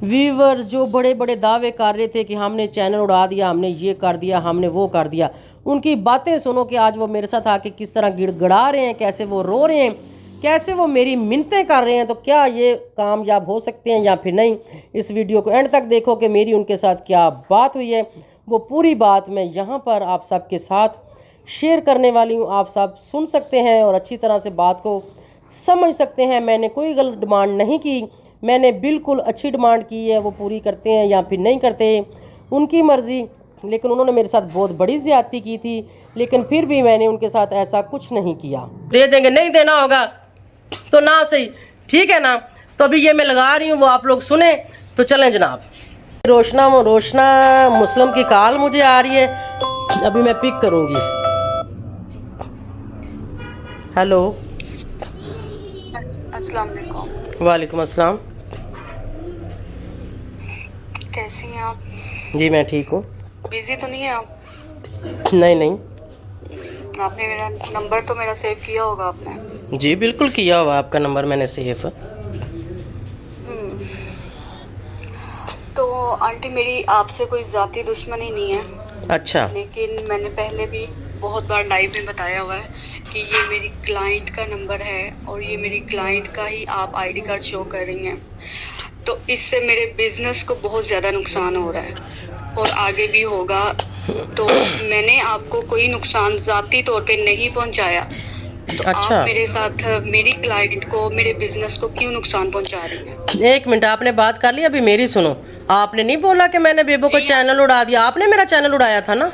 Viewer जो बड़े बड़े दावे कर रहे थे कि हमने चैनल उड़ा दिया, हमने ये कर दिया, हमने वो कर दिया, उनकी बातें सुनो कि आज वो मेरे साथ आके किस तरह गिड़गड़ा रहे हैं, कैसे वो रो रहे हैं, कैसे वो मेरी मिन्नतें कर रहे हैं। तो क्या ये कामयाब हो सकते हैं या फिर नहीं, इस वीडियो को एंड तक देखो कि मेरी उनके साथ क्या बात हुई है। वो पूरी बात मैं यहाँ पर आप सबके साथ शेयर करने वाली हूँ, आप सब सुन सकते हैं और अच्छी तरह से बात को समझ सकते हैं। मैंने कोई गलत डिमांड नहीं की, मैंने बिल्कुल अच्छी डिमांड की है। वो पूरी करते हैं या फिर नहीं करते, उनकी मर्ज़ी। लेकिन उन्होंने मेरे साथ बहुत बड़ी ज़्यादती की थी, लेकिन फिर भी मैंने उनके साथ ऐसा कुछ नहीं किया। दे देंगे, नहीं देना होगा तो ना सही, ठीक है ना। तो अभी ये मैं लगा रही हूँ, वो आप लोग सुने तो चलें जनाब। रोशना मुस्लिम की कॉल मुझे आ रही है, अभी मैं पिक करूँगी। हेलो, अस्सलाम वालेकुम। वालेकुम अस्सलाम। कैसी हैं आप? जी मैं ठीक हूँ। बिजी तो नहीं है आप? नहीं। आपने मेरा नंबर तो मेरा सेव किया होगा आपने? जी बिल्कुल किया हुआ, आपका नंबर मैंने सेव। तो आंटी मेरी आपसे कोई ज़ाती दुश्मनी नहीं है। अच्छा। लेकिन मैंने पहले भी बहुत बार लाइव में बताया हुआ है कि ये मेरी क्लाइंट का नंबर है और ये मेरी क्लाइंट का ही आप आईडी कार्ड शो कर रही हैं। तो इससे मेरे बिजनेस को बहुत ज़्यादा नुकसान हो रहा है और आगे भी होगा। तो मैंने आपको कोई नुकसान ज़ाती तौर पे नहीं पहुंचाया, तो अच्छा। आप मेरे साथ मेरी क्लाइंट को, मेरे बिजनेस को क्यों नुकसान पहुंचा रही हैं? एक मिनट, आपने बात कर ली, अभी मेरी सुनो। आपने नहीं बोला कि मैंने बेबो को चैनल उड़ा दिया, आपने मेरा चैनल उड़ाया था ना।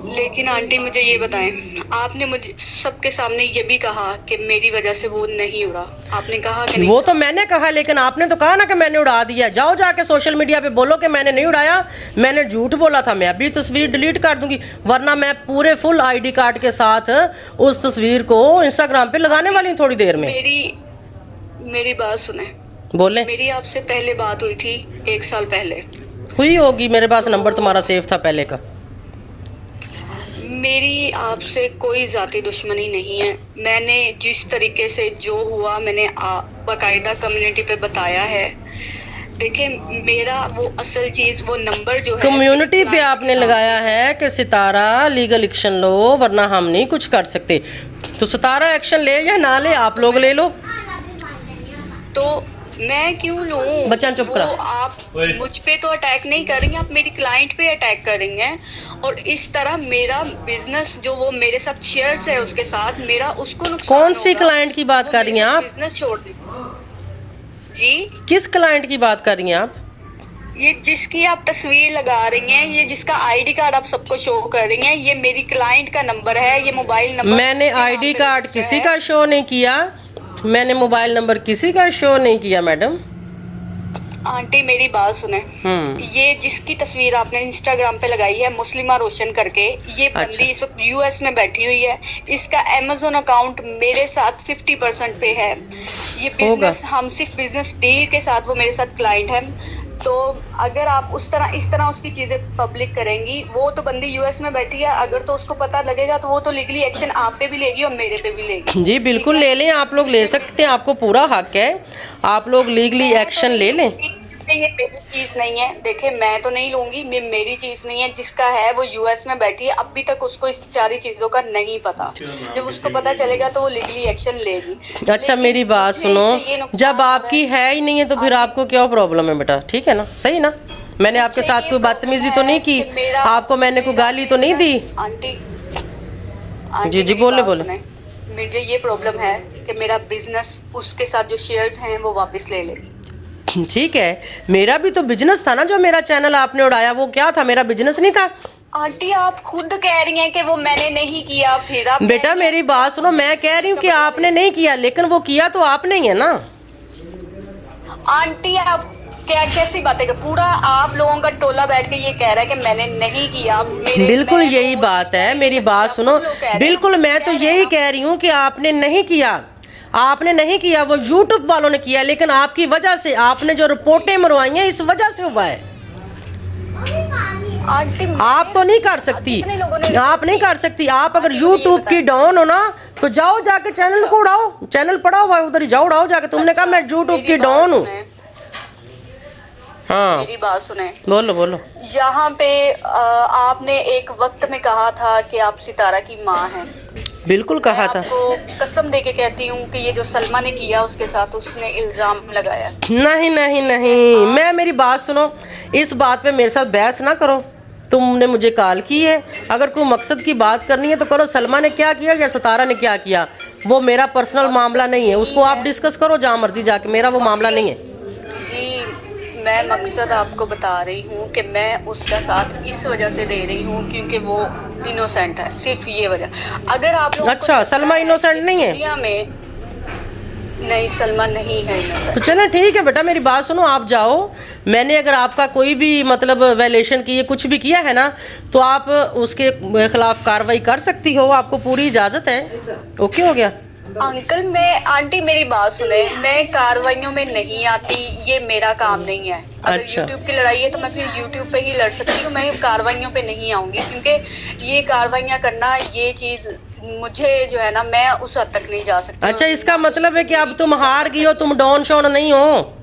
लेकिन आंटी मुझे ये बताएं, आपने मुझे सबके सामने ये भी कहा कि मेरी वजह से वो नहीं उड़ा। आपने कहा कि नहीं? वो तो मैंने कहा, लेकिन आपने तो कहा ना कि मैंने उड़ा दिया। जाओ जाके सोशल मीडिया पे बोलो कि मैंने नहीं उड़ाया, मैंने झूठ बोला था। मैं अभी तस्वीर डिलीट कर दूंगी, वरना मैं पूरे फुल आईडी कार्ड के साथ उस तस्वीर को इंस्टाग्राम पे लगाने वाली हूँ थोड़ी देर में। मेरी बात सुने। बोले। मेरी आपसे पहले बात हुई थी 1 साल पहले। हुई होगी, मेरे पास नंबर तुम्हारा सेव था पहले का। मेरी आपसे कोई जाती दुश्मनी नहीं है। मैंने जिस तरीके से जो हुआ मैंने बाकायदा कम्युनिटी पे बताया है। देखिए मेरा वो असल चीज, वो नंबर जो है कम्युनिटी पे आपने लगाया है कि सितारा लीगल एक्शन लो, वरना हम नहीं कुछ कर सकते। तो सितारा एक्शन ले या ना ले, आप लोग ले लो। तो मैं क्यों लूं? बच्चा चुप करा। आप मुझ पे तो अटैक नहीं कर रही हैं, आप मेरी क्लाइंट पे अटैक कर रही हैं। और इस तरह मेरा बिजनेस जो वो मेरे साथ शेयर्स है उसके साथ, मेरा उसको नुकसान कौन सी होगा। क्लाइंट की बात कर रही हैं आप? बिजनेस छोड़ दी जी। किस क्लाइंट की बात कर रही हैं आप? ये जिसकी आप तस्वीर लगा रही हैं, ये जिसका आईडी कार्ड आप सबको शो कर रही हैं, ये मेरी क्लाइंट का नंबर है, ये मोबाइल नंबर। मैंने आईडी कार्ड किसी का शो नहीं किया, मैंने मोबाइल नंबर किसी का शो नहीं किया मैडम। आंटी मेरी बात सुने। ये जिसकी तस्वीर आपने इंस्टाग्राम पे लगाई है मुस्लिमा रोशन करके, ये बंदी इस वक्त यूएस में बैठी हुई है। इसका अमेज़न अकाउंट मेरे साथ 50% पे है। ये बिजनेस, हम सिर्फ बिजनेस डील के साथ, वो मेरे साथ क्लाइंट है। तो अगर आप इस तरह उसकी चीजें पब्लिक करेंगी, वो तो बंदी यूएस में बैठी है, अगर तो उसको पता लगेगा तो वो तो लीगली एक्शन आप पे भी लेगी और मेरे पे भी लेगी। जी बिल्कुल ले लें, आप लोग ले सकते हैं, आपको पूरा हक है, आप लोग लीगली एक्शन ले लें। ये मेरी चीज नहीं है। देखिए मैं तो नहीं लूंगी, मेरी चीज नहीं है। जिसका है वो यूएस में बैठी है, अभी तक उसको इस सारी चीजों का नहीं पता। जब उसको पता चलेगा तो वो लीगली एक्शन लेगी। अच्छा मेरी बात सुनो, जब आपकी है ही नहीं है तो फिर आपको क्या प्रॉब्लम है बेटा? ठीक है ना, सही ना। मैंने आपके साथ कोई बदतमीजी तो नहीं की, आपको मैंने कोई गाली तो नहीं दी? आंटी जी बोले। मुझे ये प्रॉब्लम है कि मेरा बिजनेस, उसके साथ जो शेयर्स हैं वो वापस ले लेगी। ठीक है, मेरा भी तो बिजनेस था ना, जो मेरा चैनल आपने उड़ाया वो क्या था? मेरा बिजनेस नहीं था? आंटी आप खुद कह रही हैं कि वो मैंने नहीं किया, फिर आप बेटा मेरी बात सुनो, मैं कह रही हूँ कि आपने नहीं किया, लेकिन वो किया तो आपने ही है ना। आंटी आप क्या कैसी बातें कर, पूरा आप लोगों का टोला बैठ के ये कह रहा है कि मैंने नहीं किया। बिल्कुल यही बात है, मेरी बात सुनो, बिल्कुल मैं तो यही कह रही हूँ कि आपने नहीं किया, आपने नहीं किया, वो यूट्यूब वालों ने किया। लेकिन आपकी वजह से, आपने जो रिपोर्टें मरवाई हैं इस वजह से हुआ है। आप तो नहीं कर सकती, आप नहीं कर सकती। आप अगर यूट्यूब की डॉन हो ना तो जाओ जाके चैनल को उड़ाओ, चैनल पड़ा हुआ है उधर ही जाओ उड़ाओ जाके। तुमने कहा मैं यूट्यूब की डॉन हूँ। हाँ मेरी बात सुने। बोलो बोलो। यहाँ पे आपने एक वक्त में कहा था कि आप सितारा की माँ हैं। बिल्कुल कहा था। आपको कसम दे के कहती हूँ कि ये जो सलमा ने किया उसके साथ उसने इल्जाम लगाया। नहीं नहीं नहीं, मैं मेरी बात सुनो, इस बात पे मेरे साथ बहस ना करो। तुमने मुझे कॉल की है, अगर कोई मकसद की बात करनी है तो करो। सलमा ने क्या किया या सितारा ने क्या किया, वो मेरा पर्सनल मामला नहीं है, उसको आप डिस्कस करो जहाँ मर्जी जाके, मेरा वो मामला नहीं है। जी मैं मकसद आपको बता रही हूँ कि मैं उसका साथ इस वजह से दे रही हूँ क्योंकि वो इनोसेंट है, सिर्फ ये वजह। अगर आप लोग अच्छा, सलमा इनोसेंट नहीं है? दुनिया में नहीं, सलमा नहीं है innocent। तो चलो ठीक है बेटा, मेरी बात सुनो, आप जाओ। मैंने अगर आपका कोई भी मतलब वायलेशन की कुछ भी किया है ना, तो आप उसके खिलाफ कार्रवाई कर सकती हो, आपको पूरी इजाजत है। ओके हो गया अंकल मैं आंटी मेरी बात सुने, मैं कार्रवाइयों में नहीं आती, ये मेरा काम नहीं है। अगर अच्छा। यूट्यूब की लड़ाई है तो मैं फिर यूट्यूब पे ही लड़ सकती हूँ, मैं कार्रवाइयों पे नहीं आऊंगी क्योंकि ये कार्रवाइयाँ करना, ये चीज मुझे जो है ना, मैं उस हद तक नहीं जा सकती। अच्छा, इसका मतलब है कि अब तुम हार गई हो, तुम डॉन शॉन नहीं हो।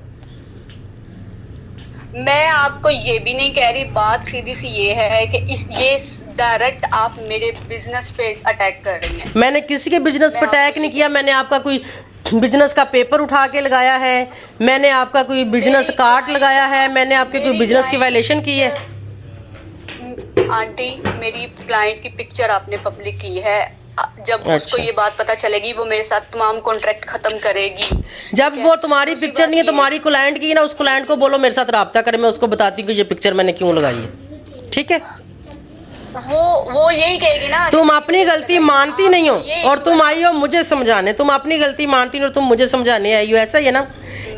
मैं आपको ये भी नहीं कह रही, बात सीधी सी ये है कि ये डायरेक्ट आप मेरे बिजनेस पे अटैक कर रही हैं। मैंने किसी के बिजनेस पे अटैक नहीं किया, मैंने आपका कोई बिजनेस का पेपर उठा के लगाया है, मैंने आपका कोई बिजनेस कार्ड लगाया है, मैंने आपके कोई बिजनेस की वायलेशन की है? आंटी मेरी क्लाइंट की पिक्चर आपने पब्लिक की है, जब उसको ये बात पता चलेगी वो मेरे साथ तमाम कॉन्ट्रैक्ट खत्म करेगी। जब वो तुम्हारी पिक्चर नहीं है, तुम्हारी क्लाइंट की ना, उस क्लाइंट को बोलो मेरे साथ राब्ता करे, मैं उसको बताती हूँ कि ये पिक्चर मैंने क्यों लगाई है। ठीक है, वो यही कहेगी ना। तुम अपनी गलती मानती नहीं हो और तुम आई हो मुझे समझाने, तुम अपनी गलती मानती नहीं हो, तुम मुझे समझाने आई हो, ऐसा ही है ना।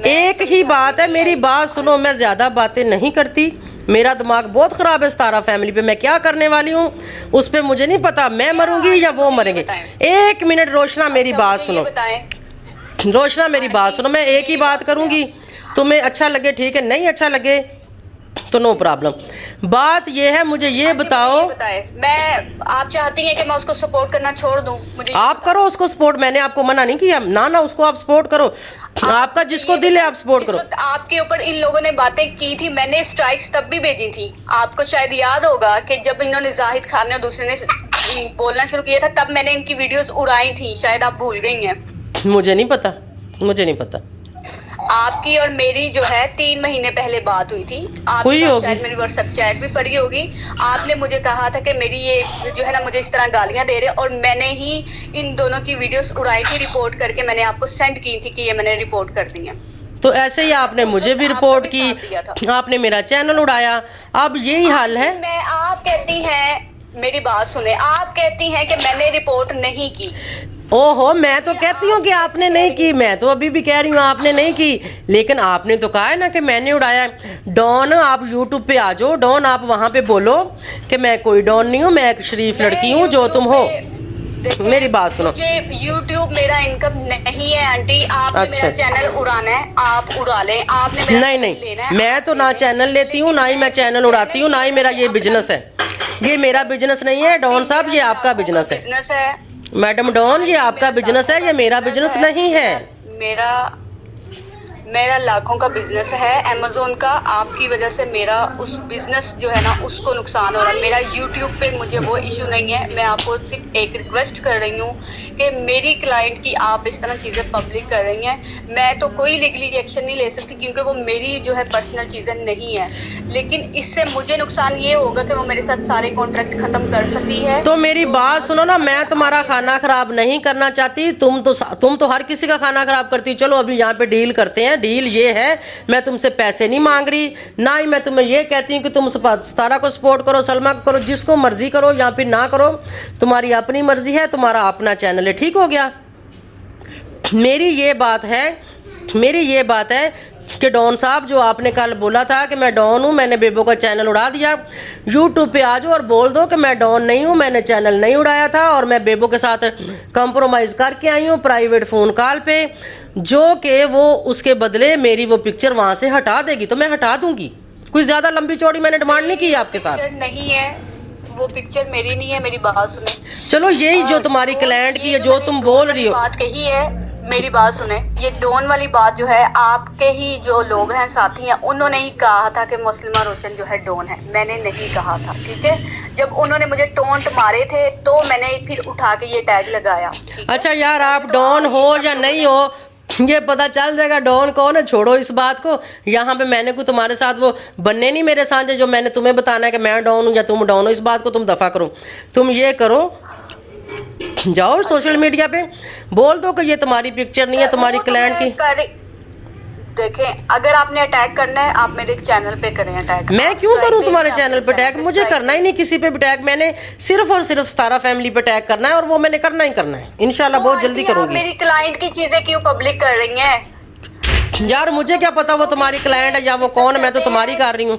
एक ही बात है, मेरी बात सुनो, मैं ज्यादा बातें नहीं करती, मेरा दिमाग बहुत खराब है सितारा फैमिली पे, मैं क्या करने वाली हूँ उस पे मुझे नहीं पता, मैं मरूंगी या वो मरेंगे। एक मिनट रोशना, मेरी बात सुनो, रोशना मेरी बात सुनो, मैं एक ही बात करूंगी, तुम्हें अच्छा लगे ठीक है, नहीं अच्छा लगे तो नो प्रॉब्लम। बात ये है, मुझे ये बताओ, मैं आप चाहती हैं कि मैं उसको सपोर्ट करना छोड़ दूं? मुझे आप करो उसको सपोर्ट, मैंने आपको मना नहीं किया ना, ना उसको आप सपोर्ट करो, आपका जिसको दिल है आप सपोर्ट करो। आपके ऊपर इन लोगों ने बातें की थी, मैंने स्ट्राइक्स तब भी भेजी थी, आपको शायद याद होगा कि जब इन्होंने जाहिद खान ने दूसरे ने बोलना शुरू किया था तब मैंने इनकी वीडियोस उड़ाई थी, शायद आप भूल गई हैं। मुझे नहीं पता, मुझे नहीं पता। आपकी और मेरी जो है 3 महीने पहले बात हुई थी, आपने शायद मेरी व्हाट्सएप चैट भी पढ़ी होगी। आपने मुझे कहा था कि मेरी ये जो है ना मुझे इस तरह गालियां दे रहे, और मैंने ही इन दोनों की वीडियोस उड़ाई थी, रिपोर्ट करके मैंने आपको सेंड की थी कि ये मैंने रिपोर्ट कर दी है। तो ऐसे ही आपने मुझे भी रिपोर्ट की, आपने मेरा चैनल उड़ाया, अब यही हाल है। मैं आप कहती हैं, मेरी बात सुने, आप कहती हैं कि मैंने रिपोर्ट नहीं की। ओहो, मैं तो कहती हूँ कि आपने नहीं की, मैं तो अभी भी कह रही हूँ आपने नहीं की, लेकिन आपने तो कहा है ना कि मैंने उड़ाया। डॉन आप यूट्यूब पे आ जाओ, डॉन आप वहाँ पे बोलो कि मैं कोई डॉन नहीं हूँ, मैं एक शरीफ लड़की हूँ जो तुम हो। मेरी बात सुनो, यूट्यूब मेरा इनकम नहीं है आंटी, आपने मेरा चैनल उड़ाना है आप उड़ा लें, आपने नहीं नहीं, मैं तो ना चैनल लेती हूँ, ना ही मैं चैनल उड़ाती हूँ, ना ही मेरा ये बिजनेस है, ये मेरा बिजनेस नहीं है। डॉन साहब ये आपका बिजनेस है, मैडम डॉन ये आपका बिजनेस है, ये मेरा बिजनेस नहीं है। मेरा लाखों का बिजनेस है अमेज़न का, आपकी वजह से मेरा उस बिजनेस जो है ना उसको नुकसान हो रहा है। मेरा यूट्यूब पे मुझे वो इशू नहीं है, मैं आपको सिर्फ एक रिक्वेस्ट कर रही हूँ कि मेरी क्लाइंट की आप इस तरह चीज़ें पब्लिक कर रही हैं, मैं तो कोई लीगली एक्शन नहीं ले सकती क्योंकि वो मेरी जो है पर्सनल चीज़ें नहीं है, लेकिन इससे मुझे नुकसान ये होगा कि वो मेरे साथ सारे कॉन्ट्रैक्ट खत्म कर सकती है। तो मेरी बात सुनो ना, मैं तुम्हारा खाना खराब नहीं करना चाहती, तुम तो हर किसी का खाना खराब करती। चलो अभी यहाँ पे डील करते हैं, डील ये है, मैं तुमसे पैसे नहीं मांग रही, ना ही मैं तुम्हें ये कहती हूँ कि तुम सितारा को सपोर्ट करो, सलमा को करो, जिसको मर्जी करो या फिर ना करो, तुम्हारी अपनी मर्जी है, तुम्हारा अपना चैनल है, ठीक हो गया। मेरी ये बात है कि डॉन साहब जो आपने कल बोला था कि मैं डॉन हूँ, मैंने बेबो का चैनल उड़ा दिया, यूट्यूब पे आ जाओ और बोल दो कि मैं डॉन नहीं हूँ, मैंने चैनल नहीं उड़ाया था और मैं बेबो के साथ कंप्रोमाइज़ करके आई हूँ प्राइवेट फ़ोन कॉल पे, जो कि वो उसके बदले मेरी वो पिक्चर वहाँ से हटा देगी, तो मैं हटा दूंगी। कोई ज़्यादा लंबी चौड़ी मैंने डिमांड नहीं की आपके साथ। नहीं है, वो पिक्चर मेरी नहीं है, मेरी बात सुने। चलो यही जो तुम्हारी क्लाइंट की है, जो तुम बोल रही हो, बात कही है मेरी बात सुने, ये डॉन वाली बात जो है आपके ही जो लोग हैं साथी हैं उन्होंने ही कहा था कि मुस्लिमा रोशन जो है डॉन है, मैंने नहीं कहा था, ठीक है। जब उन्होंने मुझे टोंट मारे थे तो मैंने फिर उठा के ये टैग लगाया। अच्छा यार, आप डॉन हो या नहीं हो ये पता चल जाएगा डॉन कौन है, छोड़ो इस बात को। यहाँ पे मैंने कोई तुम्हारे साथ वो बनने नहीं मेरे साथ जो मैंने तुम्हें बताना है कि मैं डॉन हूँ या तुम डॉन हो, इस बात को तुम दफा करो। तुम ये करो, जाओ सोशल मीडिया पे बोल दो कि ये तुम्हारी पिक्चर नहीं है, तुम्हारी क्लाइंट की। देखें, अगर आपने अटैक करना है आप मेरे चैनल पे करें अटैक। मैं क्यों करूं तुम्हारे चैनल पे अटैक? मुझे करना ही नहीं किसी पे अटैक। मैंने सिर्फ और सिर्फ सितारा फैमिली पे अटैक करना है और वो मैंने करना ही करना है, इंशाल्लाह बहुत जल्दी करूंगी। मेरी क्लाइंट की चीजें क्यों पब्लिक कर रही हैं? यार मुझे क्या पता वो तुम्हारी क्लाइंट है या वो कौन है, मैं तो तुम्हारी कर रही हूँ।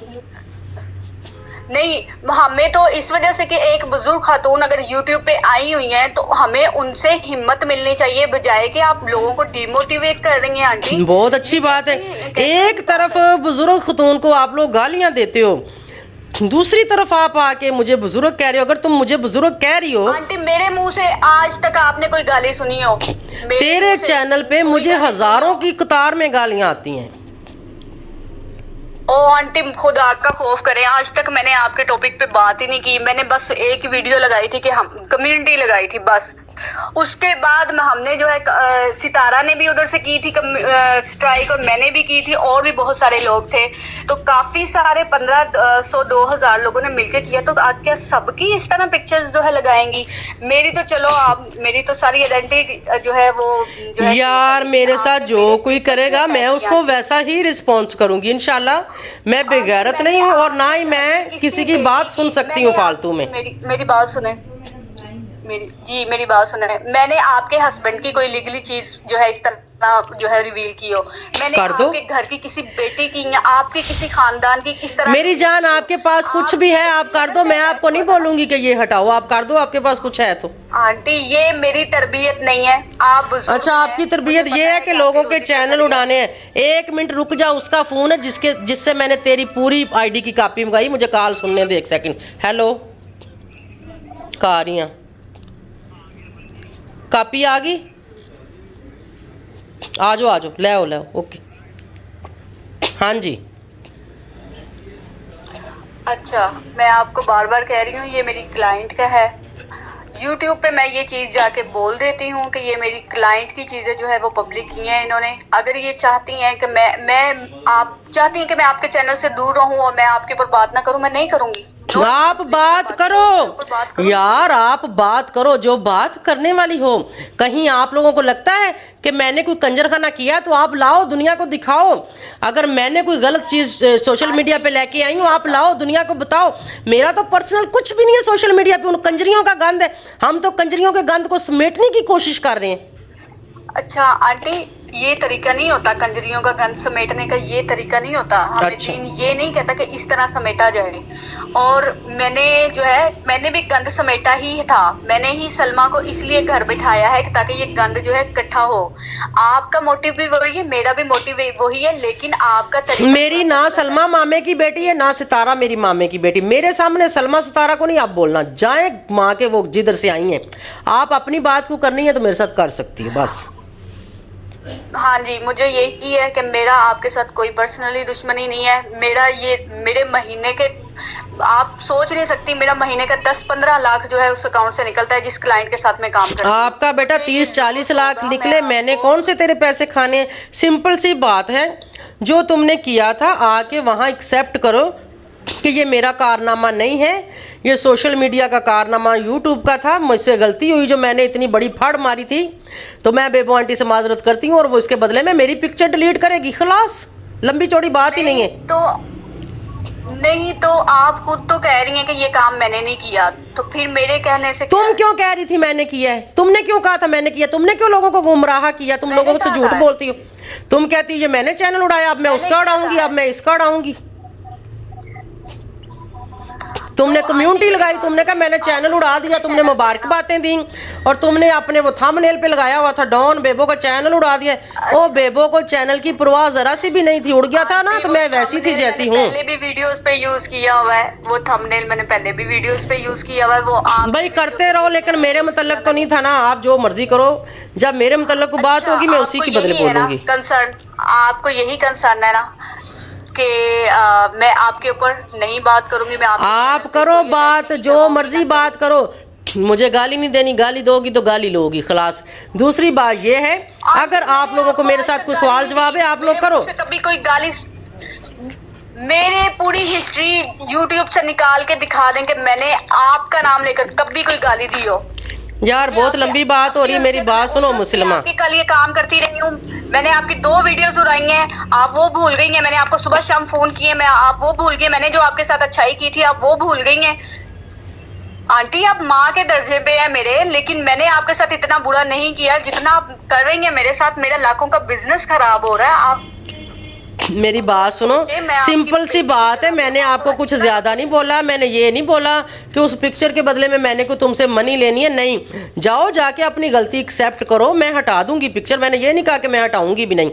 नहीं, हमें तो इस वजह से कि एक बुजुर्ग खातून अगर यूट्यूब पे आई हुई हैं तो हमें उनसे हिम्मत मिलनी चाहिए, बजाय कि आप लोगों को डिमोटिवेट कर रही हैं। आंटी बहुत अच्छी बात है, एक तरफ बुजुर्ग खातून को आप लोग गालियां देते हो, दूसरी तरफ आप आके मुझे बुजुर्ग कह रहे हो। अगर तुम मुझे बुजुर्ग कह रही हो, आंटी मेरे मुंह से आज तक आपने कोई गाली सुनी हो? तेरे चैनल पे मुझे हजारों की कतार में गालियां आती हैं। ओ आंटी खुदा का खौफ करें, आज तक मैंने आपके टॉपिक पे बात ही नहीं की। मैंने बस एक वीडियो लगाई थी कि हम कम्युनिटी लगाई थी बस। उसके बाद हमने जो है सितारा ने भी उधर से की थी स्ट्राइक और मैंने भी की थी और भी बहुत सारे लोग थे, तो काफी सारे 1500-2000 लोगों ने मिलकर किया। तो आज क्या सबकी इस तरह पिक्चर्स जो है लगाएंगी? मेरी तो चलो आप मेरी तो सारी आइडेंटिटी जो है वो जो है यार मेरे साथ जो कोई करेगा मैं उसको वैसा ही रिस्पॉन्स करूंगी इंशाल्लाह। मैं बेगैरत नहीं हूँ और ना ही मैं किसी की बात सुन सकती हूँ फालतू में। मेरी बात सुने, मेरी बात सुने। मैंने आपके हस्बैंड की कोई लीगली चीज जो है इस तरह जो है रिवील की हो? मैंने आपके घर की किसी बेटी की या आपके किसी खानदान की किस तरह? मेरी जान आपके पास कुछ भी है आप कर दो, मैं आपको नहीं बोलूंगी कि ये हटाओ, आप कर दो, आपके पास कुछ है तो। आंटी ये मेरी तरबियत नहीं है। आप अच्छा, आपकी तरबियत ये है कि लोगों के चैनल उड़ाने हैं। 1 मिनट रुक जा, उसका फोन है जिससे मैंने तेरी पूरी आईडी की कॉपी मंगाई। मुझे कॉल सुनने दे 1 सेकंड। हेलो, कारियां कॉपी आ गई? आ जाओ ले आओ ओके। हाँ जी। अच्छा, मैं आपको बार बार कह रही हूँ ये मेरी क्लाइंट का है। YouTube पे मैं ये चीज जाके बोल देती हूँ कि ये मेरी क्लाइंट की चीजें जो है वो पब्लिक की हैं इन्होंने। अगर ये चाहती हैं कि आप चाहती हैं कि मैं आपके चैनल से दूर रहूं और मैं आपके ऊपर बात ना करूं, मैं नहीं करूंगी। आप बात करो यार, आप बात करो जो बात करने वाली हो। कहीं आप लोगों को लगता है कि मैंने कोई कंजरखाना किया तो आप लाओ दुनिया को दिखाओ। अगर मैंने कोई गलत चीज सोशल मीडिया पे लेके आई हूँ, आप लाओ दुनिया को बताओ। मेरा तो पर्सनल कुछ भी नहीं है सोशल मीडिया पे, उन कंजरियों का गंद है। हम तो कंजरियों के गंद को समेटने की कोशिश कर रहे हैं। अच्छा आंटी, ये तरीका नहीं होता कंजरियों का गंद समेटने का, ये तरीका नहीं होता। हमें दीन ये नहीं कहता कि इस तरह समेटा जाए। और मैंने भी गंद समेटा ही था। मैंने ही सलमा को इसलिए घर बिठाया है ताकि ये गंद जो है इकट्ठा हो। आपका मोटिव भी वही है, मेरा भी मोटिव वही है, लेकिन आपका तरीका। मेरी ना सलमा मामे की बेटी है ना सितारा मेरी मामे की बेटी। मेरे सामने सलमा सितारा को नहीं आप बोलना, जाए माँ के वो जिधर से आई हैं। आप अपनी बात को करनी है तो मेरे साथ कर सकती है बस। हाँ जी, मुझे यही है कि मेरा आपके साथ कोई पर्सनली दुश्मनी नहीं है। मेरे महीने के आप सोच नहीं सकती, मेरा महीने का 10-15 लाख जो है उस अकाउंट से निकलता है जिस क्लाइंट के साथ मैं काम करती हूँ। आपका बेटा 30-40 लाख निकले, मैंने कौन से तेरे पैसे खाने? सिंपल सी बात है, जो तुमने किया था आके वहां एक्सेप्ट करो कि ये मेरा कारनामा नहीं है, ये सोशल मीडिया का कारनामा यूट्यूब का था। मुझसे गलती हुई जो मैंने इतनी बड़ी फाड़ मारी थी, तो मैं बेबो आंटी से माजरत करती हूँ और वो इसके बदले में मेरी पिक्चर डिलीट करेगी। खलास, लंबी चौड़ी बात ही नहीं है। तो आप खुद तो कह रही हैं कि ये काम मैंने नहीं किया, तो फिर मेरे कहने से तुम क्यों कह रही थी मैंने किया है? तुमने क्यों कहा था मैंने किया? तुमने क्यों लोगों को गुमराह किया? तुम लोगों से झूठ बोलती हो। तुम कहती ये मैंने चैनल उड़ाया, अब मैं उसका उड़ाऊंगी, अब मैं इसका उड़ाऊंगी। तुमने कम्युनिटी लगाई, तुमने कहा मैंने चैनल उड़ा दिया, तुमने मुबारक बातें दी और तुमने अपने वो थंबनेल पे लगाया हुआ था डॉन बेबो का चैनल उड़ा दिया। ओ बेबो को चैनल की परवाह जरा सी भी नहीं थी, उड़ गया था ना तो मैं वैसी थी जैसी हूँ। पहले भी वीडियोस पे यूज किया हुआ है वो थंबनेल, मैंने पहले भी वीडियोस पे यूज किया हुआ है वो। आप भाई करते रहो, लेकिन मेरे मुतल्लक तो नहीं था ना। आप जो मर्जी करो, जब मेरे मुतल्लक को बात होगी मैं उसी की बदले बोलूंगी। कंसर्न आपको यही कंसर्न है ना कि मैं आपके ऊपर नहीं बात करूंगी। मैं आप करो बात, जो मर्जी बात करो, मुझे गाली नहीं देनी, गाली दोगी तो गाली लोगी खलास। दूसरी बात ये है, अगर आप लोगों को मेरे साथ कोई सवाल जवाब है आप लोग करो। कभी कोई गाली, मेरे पूरी हिस्ट्री यूट्यूब से निकाल के दिखा दें कि मैंने आपका नाम लेकर कभी कोई गाली दी हो। यार बहुत लंबी बात हो रही है, मेरी बात सुनो मुस्लिमा। कल ये काम करती रही हूँ, मैंने आपकी 2 वीडियोस उड़ाई हैं, आप वो भूल गई हैं। मैंने आपको सुबह शाम फोन किए, मैं आप वो भूल गए। मैंने जो आपके साथ अच्छाई की थी आप वो भूल गई हैं। आंटी आप माँ के दर्जे पे है मेरे, लेकिन मैंने आपके साथ इतना बुरा नहीं किया जितना आप कर रही हैं मेरे साथ। मेरा लाखों का बिजनेस खराब हो रहा है। आप मेरी बात सुनो, सिंपल सी बात है, मैंने आपको कुछ ज्यादा नहीं बोला। मैंने ये नहीं बोला कि उस पिक्चर के बदले में मैंने को तुमसे मनी लेनी है, नहीं। जाओ जाके अपनी गलती एक्सेप्ट करो, मैं हटा दूंगी पिक्चर। मैंने ये नहीं कहा कि मैं हटाऊंगी भी नहीं।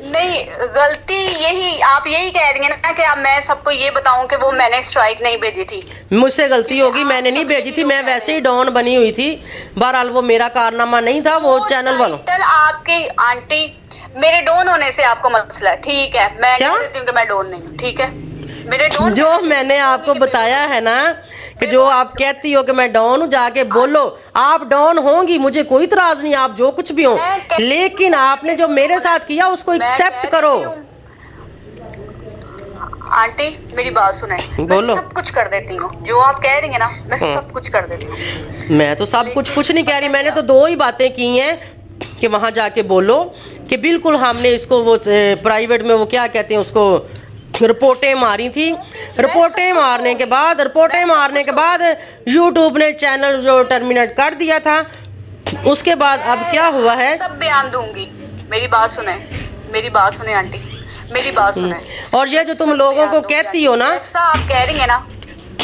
गलती यही आप यही कह रही हैं ना कि अब मैं सबको ये बताऊं कि वो मैंने स्ट्राइक नहीं भेजी थी। मुझसे गलती होगी, मैंने नहीं भेजी थी, मैं वैसे ही डॉन बनी हुई थी। बहरहाल वो मेरा कारनामा नहीं था, वो चैनल वालों। आपकी आंटी मेरे डॉन होने से आपको मसला है, ठीक है। मैं कह देती हूँ कि मैं डॉन नहीं हूँ, ठीक है। मेरे डॉन जो मैंने आपको बताया है ना कि जो आप कहती हो कि मैं डॉन हूँ, जाके बोलो आप डॉन होंगी, मुझे कोई इतराज नहीं, आप जो कुछ भी हो, लेकिन आपने जो मेरे साथ किया उसको एक्सेप्ट करो। आंटी मेरी बात सुने, बोलो। मैं सब कुछ कर देती हूँ, जो आप कह रही है ना मैं सब कुछ कर देती हूँ। मैं तो सब कुछ नहीं कह रही, मैंने तो 2 ही बातें की हैं कि वहां जाके बोलो कि बिल्कुल हमने इसको वो प्राइवेट में वो क्या कहते हैं उसको रिपोर्टें मारी थी। रिपोर्टें मारने के बाद यूट्यूब ने चैनल जो टर्मिनेट कर दिया था। उसके बाद अब क्या हुआ है, सब बयान दूंगी। मेरी बात सुने आंटी, मेरी बात सुने। और ये जो तुम लोगों को कहती हो ना, ऐसा आप कह रही है ना,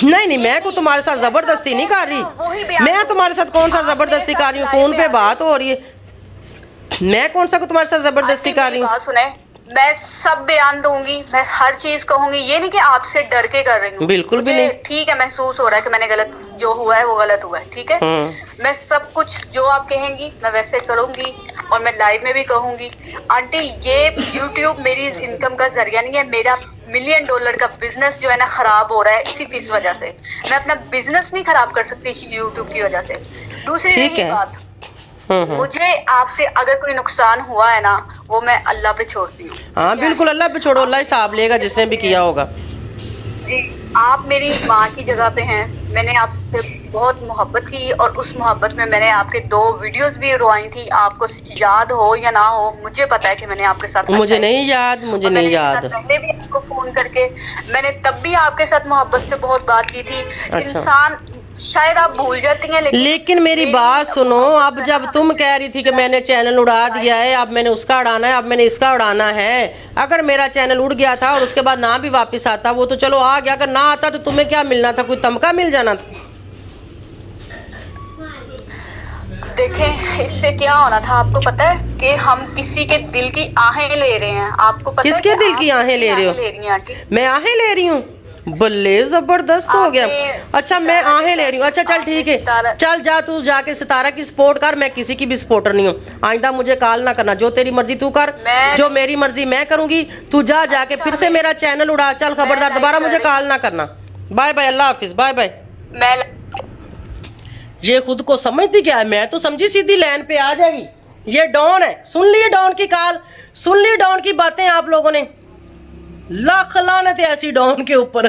नहीं मैं को तुम्हारे साथ जबरदस्ती नहीं कर रही। मैं तुम्हारे साथ कौन सा जबरदस्ती कर रही हूँ, फोन पे बात हो रही है, मैं कौन सा को तुम्हारे साथ जबरदस्ती कर रही हूँ। सुने, मैं सब बयान दूंगी, मैं हर चीज कहूंगी, ये नहीं कि आपसे डर के कर रही हूँ, बिल्कुल भी नहीं। ठीक है, महसूस हो रहा है कि मैंने गलत जो हुआ है वो गलत हुआ है, ठीक है। मैं सब कुछ जो आप कहेंगी मैं वैसे करूंगी और मैं लाइव में भी कहूंगी। आंटी ये यूट्यूब मेरी इनकम का जरिया नहीं है, मेरा $1 मिलियन का बिजनेस जो है ना खराब हो रहा है सिर्फ इस वजह से। मैं अपना बिजनेस नहीं खराब कर सकती यूट्यूब की वजह से। दूसरी बात, मुझे आपसे अगर कोई नुकसान हुआ है ना वो मैं अल्लाह पे छोड़ती हूँ। हाँ बिल्कुल, अल्लाह पे छोड़ो, अल्लाह हिसाब लेगा जिसने भी किया होगा। जी आप मेरी माँ की जगह पे हैं, मैंने आपसे बहुत मोहब्बत की और उस मोहब्बत में मैंने आपके 2 वीडियोस भी उड़वाई थी। आपको याद हो या ना हो मुझे पता है कि मैंने आपके साथ मुझे नहीं याद। पहले भी आपको फोन करके मैंने तब भी आपके साथ मोहब्बत से बहुत बात की थी। इंसान शायद आप भूल जाती हैं, लेकिन मेरी बात सुनो, अब जब तुम कह रही थी कि मैंने चैनल उड़ा दिया है, अब मैंने उसका उड़ाना है, अब मैंने इसका उड़ाना है। अगर मेरा चैनल उड़ गया था और उसके बाद ना भी वापस आता, वो तो चलो आ गया, अगर ना आता तो तुम्हें क्या मिलना था, कोई तमका मिल जाना था। देखें इससे क्या होना था आपको पता है कि हम किसी के दिल की आहें ले रहे हैं। आपको पता किसके है दिल की आहें ले रहे हो? मैं आहें ले रही हूँ? बल्ले जबरदस्त हो गया। अच्छा मैं आहें ले रही हूँ, अच्छा चल ठीक है, चल जा तू जाके सितारा की सपोर्ट कर, मैं किसी की भी सपोर्टर नहीं हूँ। आइंदा मुझे कॉल ना करना, जो तेरी मर्जी तू कर, जो मेरी मर्जी मैं करूंगी। तू जा जाके फिर से मेरा चैनल उड़ा, चल खबरदार दोबारा मुझे कॉल ना करना। बाय बाय, अल्लाह हाफिज, बाय बाय। ये खुद को समझती क्या है, मैं तो समझी सीधी लाइन पे आ जाएगी। ये डॉन है, सुन लिए डॉन की कॉल, सुन ली डॉन की बातें आप लोगों ने। लाख लानत है ऐसी डॉन के ऊपर।